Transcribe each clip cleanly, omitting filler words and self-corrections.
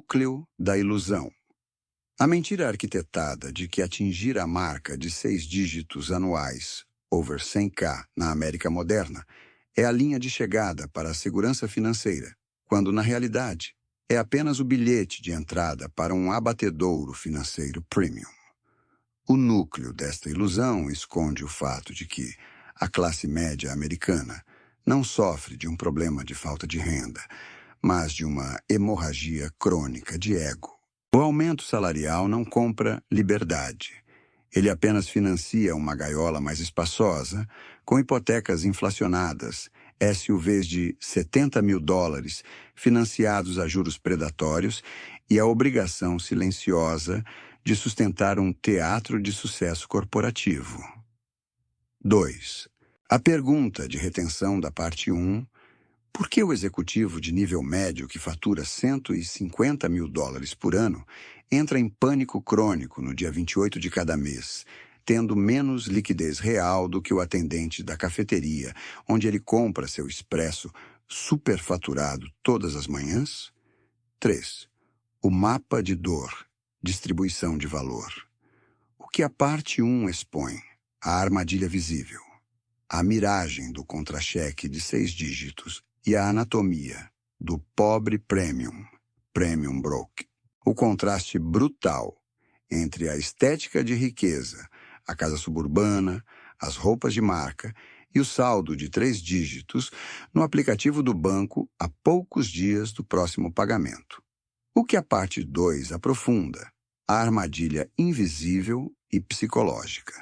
núcleo da ilusão. A mentira arquitetada de que atingir a marca de 6 dígitos anuais, over 100K, na América moderna, é a linha de chegada para a segurança financeira, quando, na realidade, é apenas o bilhete de entrada para um abatedouro financeiro premium. O núcleo desta ilusão esconde o fato de que a classe média americana não sofre de um problema de falta de renda, mas de uma hemorragia crônica de ego. O aumento salarial não compra liberdade. Ele apenas financia uma gaiola mais espaçosa, com hipotecas inflacionadas, SUVs de $70 mil financiados a juros predatórios e a obrigação silenciosa de sustentar um teatro de sucesso corporativo. 2. A pergunta de retenção da parte 1: por que o executivo de nível médio que fatura $150 mil por ano entra em pânico crônico no dia 28 de cada mês, tendo menos liquidez real do que o atendente da cafeteria, onde ele compra seu expresso superfaturado todas as manhãs? 3. O mapa de dor, distribuição de valor. O que a parte 1 expõe? A armadilha visível, a miragem do contra-cheque de 6 dígitos e a anatomia do pobre premium broke. O contraste brutal entre a estética de riqueza, a casa suburbana, as roupas de marca e o saldo de 3 dígitos no aplicativo do banco a poucos dias do próximo pagamento. O que a parte 2 aprofunda? A armadilha invisível e psicológica,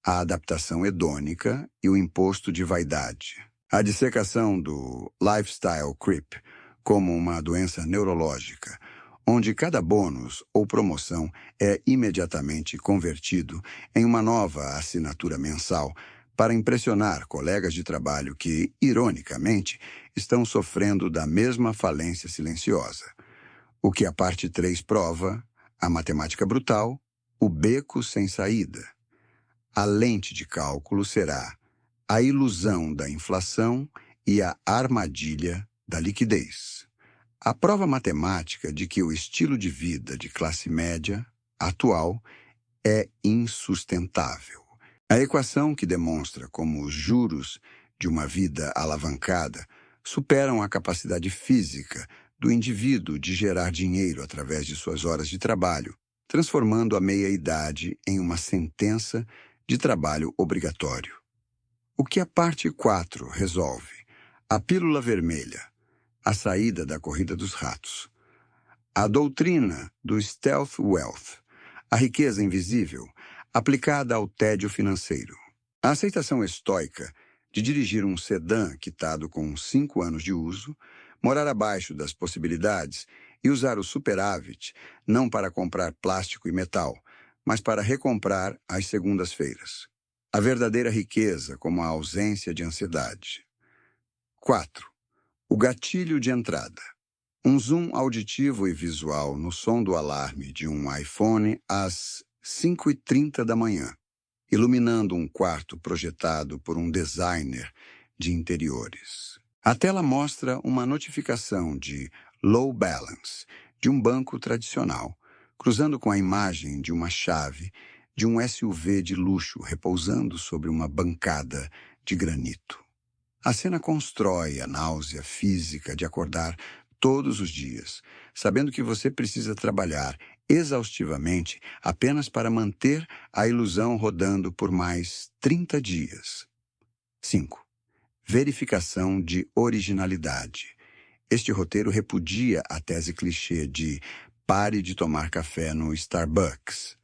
a adaptação hedônica e o imposto de vaidade. A dissecação do lifestyle creep como uma doença neurológica, onde cada bônus ou promoção é imediatamente convertido em uma nova assinatura mensal para impressionar colegas de trabalho que, ironicamente, estão sofrendo da mesma falência silenciosa. O que a parte 3 prova: a matemática brutal, o beco sem saída. A lente de cálculo será a ilusão da inflação e a armadilha da liquidez. A prova matemática de que o estilo de vida de classe média atual é insustentável. A equação que demonstra como os juros de uma vida alavancada superam a capacidade física do indivíduo de gerar dinheiro através de suas horas de trabalho, transformando a meia-idade em uma sentença de trabalho obrigatório. O que a parte 4 resolve? A pílula vermelha, a saída da corrida dos ratos. A doutrina do stealth wealth, a riqueza invisível, aplicada ao tédio financeiro. A aceitação estoica de dirigir um sedã quitado com 5 anos de uso, morar abaixo das possibilidades e usar o superávit não para comprar plástico e metal, mas para recomprar às segundas-feiras. A verdadeira riqueza como a ausência de ansiedade. 4. O gatilho de entrada. Um zoom auditivo e visual no som do alarme de um iPhone às 5h30 da manhã, iluminando um quarto projetado por um designer de interiores. A tela mostra uma notificação de low balance de um banco tradicional, cruzando com a imagem de uma chave de um SUV de luxo repousando sobre uma bancada de granito. A cena constrói a náusea física de acordar todos os dias, sabendo que você precisa trabalhar exaustivamente apenas para manter a ilusão rodando por mais 30 dias. 5. Verificação de originalidade. Este roteiro repudia a tese clichê de pare de tomar café no Starbucks.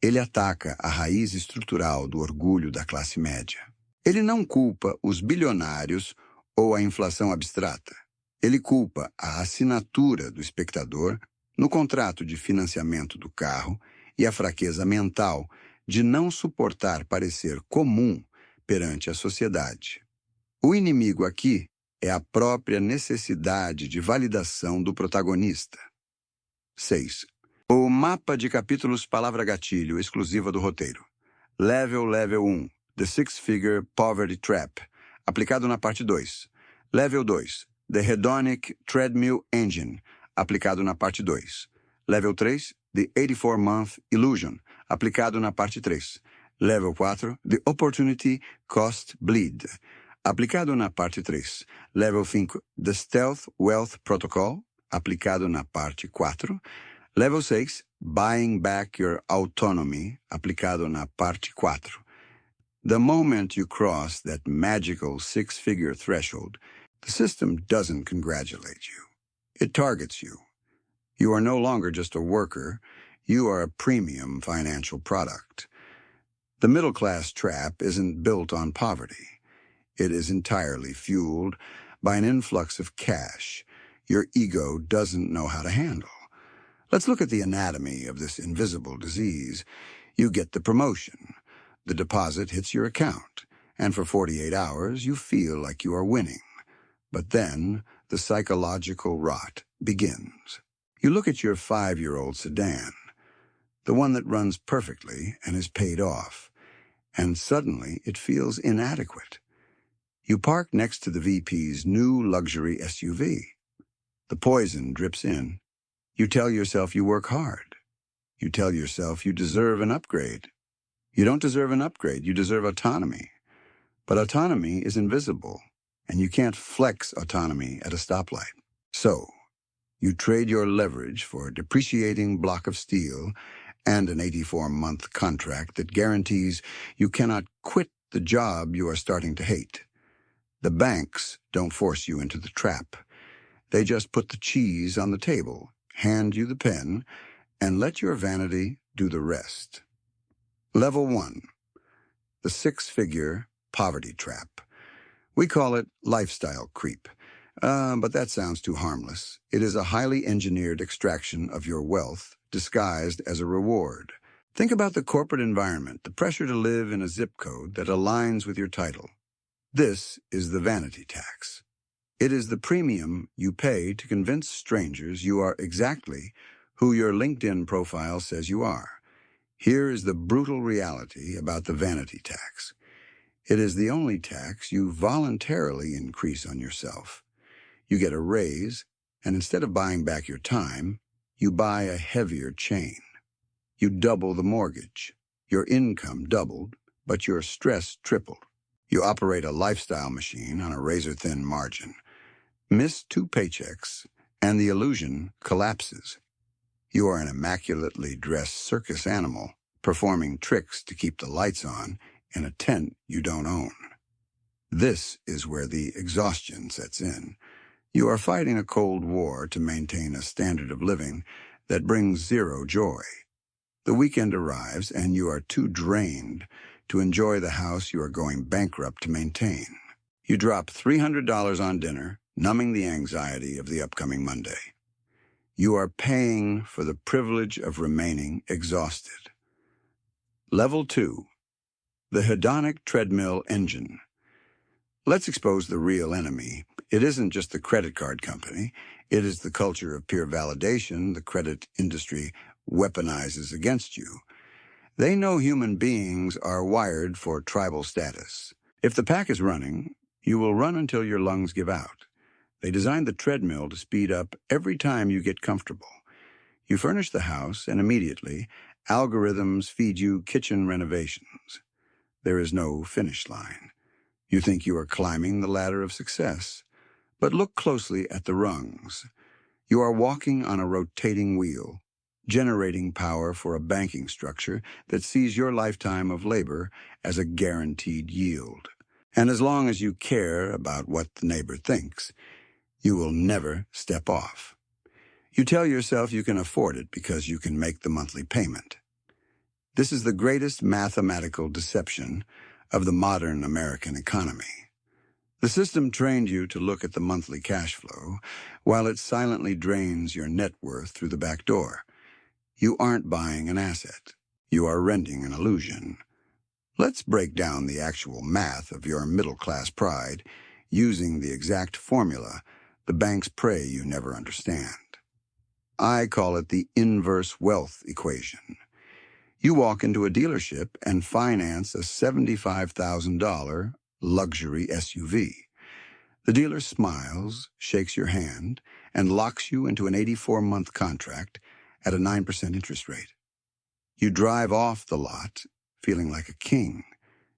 Ele ataca a raiz estrutural do orgulho da classe média. Ele não culpa os bilionários ou a inflação abstrata. Ele culpa a assinatura do espectador no contrato de financiamento do carro e a fraqueza mental de não suportar parecer comum perante a sociedade. O inimigo aqui é a própria necessidade de validação do protagonista. 6. O mapa de capítulos palavra-gatilho exclusiva do roteiro. Level 1, The Six-Figure Poverty Trap, aplicado na parte 2. Level 2, The Hedonic Treadmill Engine, aplicado na parte 2. Level 3, The 84-Month Illusion, aplicado na parte 3. Level 4, The Opportunity Cost Bleed, aplicado na parte 3. Level 5, The Stealth Wealth Protocol, aplicado na parte 4. Level 6, Buying Back Your Autonomy, aplicado na parte 4. The moment you cross that magical six-figure threshold, the system doesn't congratulate you. It targets you. You are no longer just a worker. You are a premium financial product. The middle-class trap isn't built on poverty. It is entirely fueled by an influx of cash your ego doesn't know how to handle. Let's look at the anatomy of this invisible disease. You get the promotion. The deposit hits your account, and for 48 hours you feel like you are winning. But then the psychological rot begins. You look at your 5-year-old sedan, the one that runs perfectly and is paid off, and suddenly it feels inadequate. You park next to the VP's new luxury SUV. The poison drips in. You tell yourself you work hard. You tell yourself you deserve an upgrade. You don't deserve an upgrade, you deserve autonomy. But autonomy is invisible, and you can't flex autonomy at a stoplight. So, you trade your leverage for a depreciating block of steel and an 84-month contract that guarantees you cannot quit the job you are starting to hate. The banks don't force you into the trap. They just put the cheese on the table, hand you the pen, and let your vanity do the rest. Level 1. The six-figure poverty trap. We call it lifestyle creep, but that sounds too harmless. It is a highly engineered extraction of your wealth disguised as a reward. Think about the corporate environment, the pressure to live in a zip code that aligns with your title. This is the vanity tax. It is the premium you pay to convince strangers you are exactly who your LinkedIn profile says you are. Here is the brutal reality about the vanity tax. It is the only tax you voluntarily increase on yourself. You get a raise, and instead of buying back your time, you buy a heavier chain. You double the mortgage. Your income doubled, but your stress tripled. You operate a lifestyle machine on a razor-thin margin. Miss 2 paychecks, and the illusion collapses. You are an immaculately dressed circus animal, performing tricks to keep the lights on in a tent you don't own. This is where the exhaustion sets in. You are fighting a cold war to maintain a standard of living that brings zero joy. The weekend arrives, and you are too drained to enjoy the house you are going bankrupt to maintain. You drop $300 on dinner, numbing the anxiety of the upcoming Monday. You are paying for the privilege of remaining exhausted. Level 2. The hedonic treadmill engine. Let's expose the real enemy. It isn't just the credit card company. It is the culture of peer validation the credit industry weaponizes against you. They know human beings are wired for tribal status. If the pack is running, you will run until your lungs give out. They designed the treadmill to speed up every time you get comfortable. You furnish the house, and immediately, algorithms feed you kitchen renovations. There is no finish line. You think you are climbing the ladder of success, but look closely at the rungs. You are walking on a rotating wheel, generating power for a banking structure that sees your lifetime of labor as a guaranteed yield. And as long as you care about what the neighbor thinks, you will never step off. You tell yourself you can afford it because you can make the monthly payment. This is the greatest mathematical deception of the modern American economy. The system trained you to look at the monthly cash flow while it silently drains your net worth through the back door. You aren't buying an asset. You are renting an illusion. Let's break down the actual math of your middle-class pride using the exact formula the banks pray you never understand. I call it the inverse wealth equation. You walk into a dealership and finance a $75,000 luxury SUV. The dealer smiles, shakes your hand, and locks you into an 84-month contract at a 9% interest rate. You drive off the lot feeling like a king.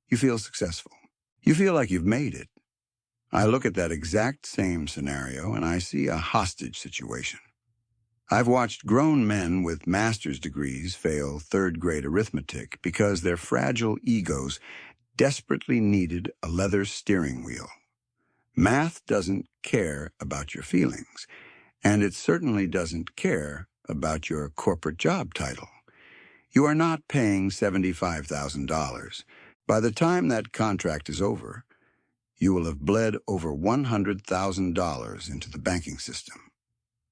You feel successful. You feel like you've made it. I look at that exact same scenario and I see a hostage situation. I've watched grown men with master's degrees fail third-grade arithmetic because their fragile egos desperately needed a leather steering wheel. Math doesn't care about your feelings, and it certainly doesn't care about your corporate job title. You are not paying $75,000. By the time that contract is over, you will have bled over $100,000 into the banking system.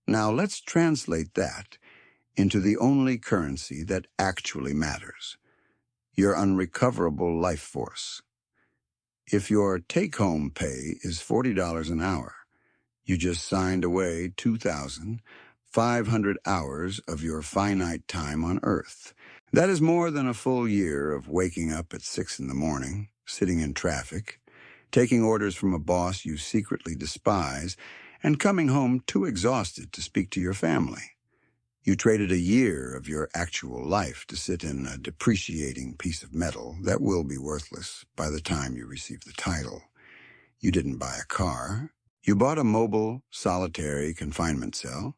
Now let's translate that into the only currency that actually matters, your unrecoverable life force. If your take-home pay is $40 an hour, you just signed away 2,500 hours of your finite time on Earth. That is more than a full year of waking up at 6 in the morning, sitting in traffic, taking orders from a boss you secretly despise, and coming home too exhausted to speak to your family. You traded a year of your actual life to sit in a depreciating piece of metal that will be worthless by the time you receive the title. You didn't buy a car. You bought a mobile, solitary confinement cell,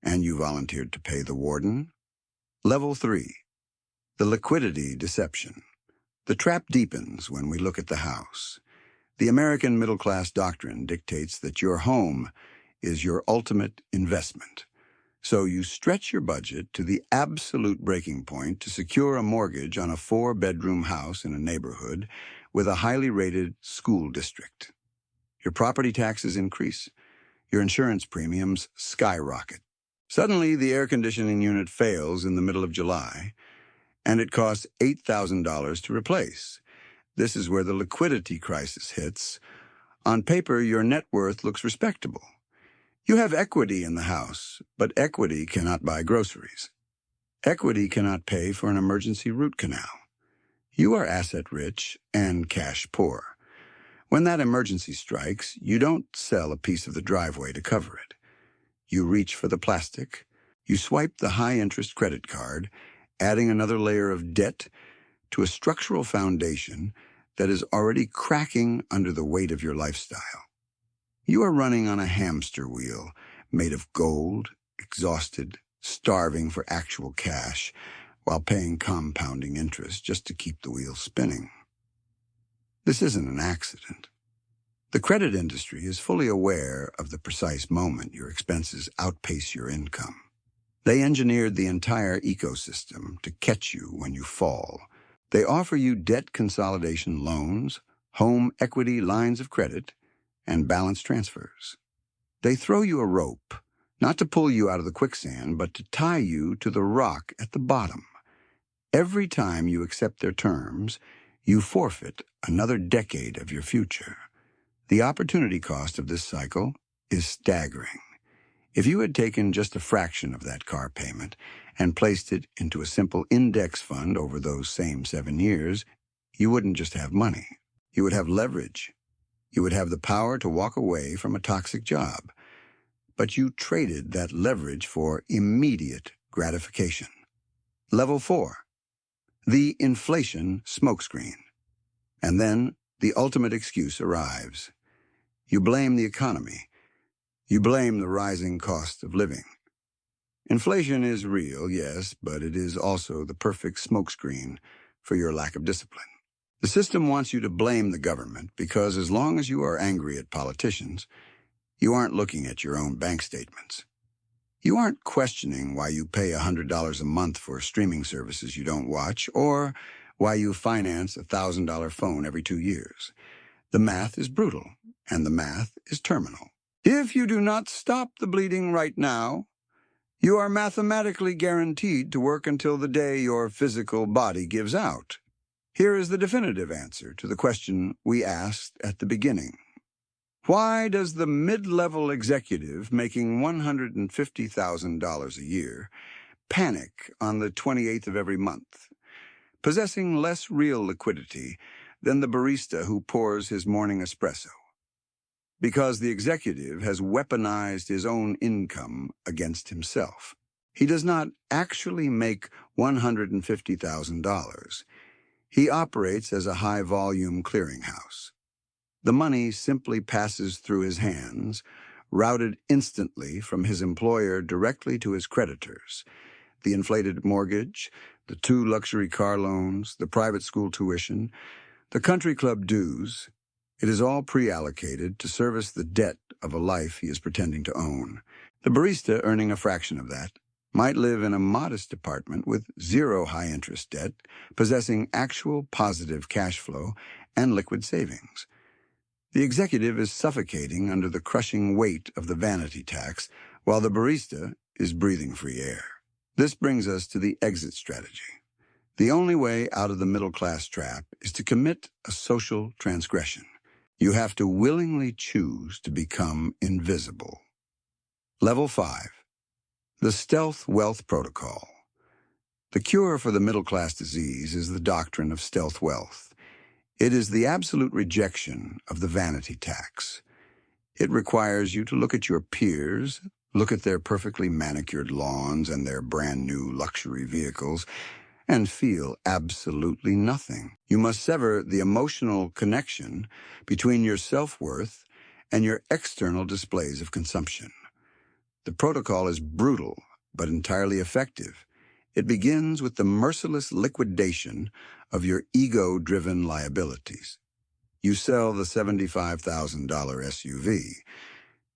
and you volunteered to pay the warden. Level 3. The liquidity deception. The trap deepens when we look at the house. The American middle-class doctrine dictates that your home is your ultimate investment. So you stretch your budget to the absolute breaking point to secure a mortgage on a 4-bedroom house in a neighborhood with a highly rated school district. Your property taxes increase. Your insurance premiums skyrocket. Suddenly, the air conditioning unit fails in the middle of July, and it costs $8,000 to replace. This is where the liquidity crisis hits. On paper, your net worth looks respectable. You have equity in the house, but equity cannot buy groceries. Equity cannot pay for an emergency root canal. You are asset-rich and cash-poor. When that emergency strikes, you don't sell a piece of the driveway to cover it. You reach for the plastic. You swipe the high-interest credit card, adding another layer of debt to a structural foundation that is already cracking under the weight of your lifestyle. You are running on a hamster wheel made of gold, exhausted, starving for actual cash, while paying compounding interest just to keep the wheel spinning. This isn't an accident. The credit industry is fully aware of the precise moment your expenses outpace your income. They engineered the entire ecosystem to catch you when you fall. They offer you debt consolidation loans, home equity lines of credit, and balance transfers. They throw you a rope, not to pull you out of the quicksand, but to tie you to the rock at the bottom. Every time you accept their terms, you forfeit another decade of your future. The opportunity cost of this cycle is staggering. If you had taken just a fraction of that car payment and placed it into a simple index fund over those same 7 years, you wouldn't just have money. You would have leverage. You would have the power to walk away from a toxic job. But you traded that leverage for immediate gratification. Level 4. The inflation smokescreen. And then the ultimate excuse arrives. You blame the economy. You blame the rising cost of living. Inflation is real, yes, but it is also the perfect smokescreen for your lack of discipline. The system wants you to blame the government because as long as you are angry at politicians, you aren't looking at your own bank statements. You aren't questioning why you pay $100 a month for streaming services you don't watch or why you finance a $1,000 phone every 2 years. The math is brutal, and the math is terminal. If you do not stop the bleeding right now, you are mathematically guaranteed to work until the day your physical body gives out. Here is the definitive answer to the question we asked at the beginning. Why does the mid-level executive making $150,000 a year panic on the 28th of every month, possessing less real liquidity than the barista who pours his morning espresso? Because the executive has weaponized his own income against himself. He does not actually make $150,000. He operates as a high-volume clearinghouse. The money simply passes through his hands, routed instantly from his employer directly to his creditors. The inflated mortgage, the 2 luxury car loans, the private school tuition, the country club dues. It is all pre-allocated to service the debt of a life he is pretending to own. The barista, earning a fraction of that, might live in a modest apartment with 0 high-interest debt, possessing actual positive cash flow and liquid savings. The executive is suffocating under the crushing weight of the vanity tax, while the barista is breathing free air. This brings us to the exit strategy. The only way out of the middle-class trap is to commit a social transgression. You have to willingly choose to become invisible. Level 5. The Stealth Wealth Protocol. The cure for the middle-class disease is the doctrine of stealth wealth. It is the absolute rejection of the vanity tax. It requires you to look at your peers, look at their perfectly manicured lawns and their brand-new luxury vehicles, and feel absolutely nothing. You must sever the emotional connection between your self-worth and your external displays of consumption. The protocol is brutal, but entirely effective. It begins with the merciless liquidation of your ego-driven liabilities. You sell the $75,000 SUV.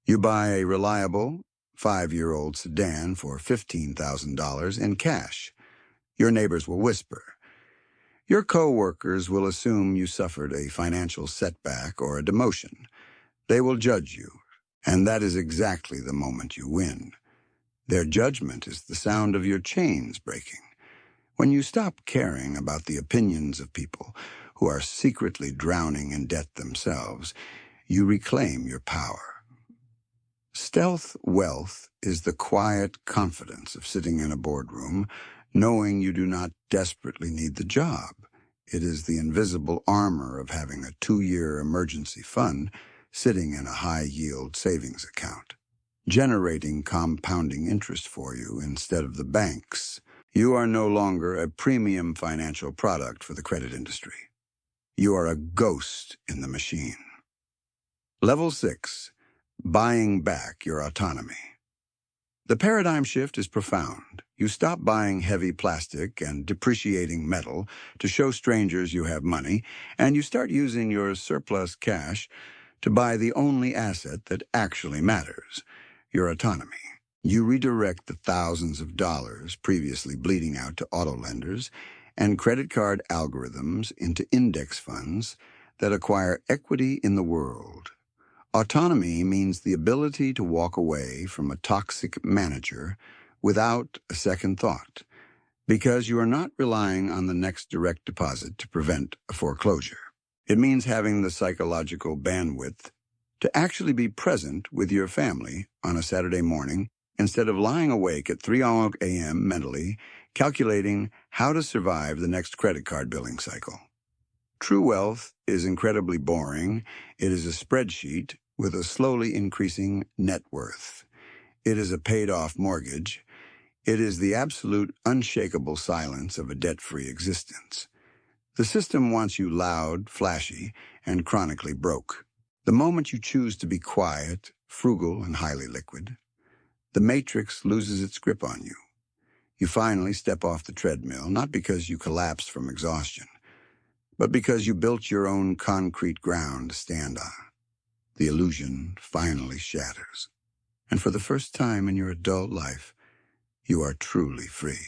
You buy a reliable, 5-year-old sedan for $15,000 in cash. Your neighbors will whisper. Your co-workers will assume you suffered a financial setback or a demotion. They will judge you, and that is exactly the moment you win. Their judgment is the sound of your chains breaking. When you stop caring about the opinions of people who are secretly drowning in debt themselves, you reclaim your power. Stealth wealth is the quiet confidence of sitting in a boardroom, knowing you do not desperately need the job. It is the invisible armor of having a 2-year emergency fund sitting in a high-yield savings account, generating compounding interest for you instead of the banks. You are no longer a premium financial product for the credit industry. You are a ghost in the machine. Level 6. Buying back your autonomy. The paradigm shift is profound. You stop buying heavy plastic and depreciating metal to show strangers you have money, and you start using your surplus cash to buy the only asset that actually matters, your autonomy. You redirect the thousands of dollars previously bleeding out to auto lenders and credit card algorithms into index funds that acquire equity in the world. Autonomy means the ability to walk away from a toxic manager without a second thought, because you are not relying on the next direct deposit to prevent a foreclosure. It means having the psychological bandwidth to actually be present with your family on a Saturday morning instead of lying awake at 3 a.m. mentally calculating how to survive the next credit card billing cycle. True wealth is incredibly boring. It is a spreadsheet with a slowly increasing net worth. It is a paid-off mortgage. It is the absolute unshakable silence of a debt-free existence. The system wants you loud, flashy, and chronically broke. The moment you choose to be quiet, frugal, and highly liquid, the matrix loses its grip on you. You finally step off the treadmill, not because you collapsed from exhaustion, but because you built your own concrete ground to stand on. The illusion finally shatters, and for the first time in your adult life, you are truly free.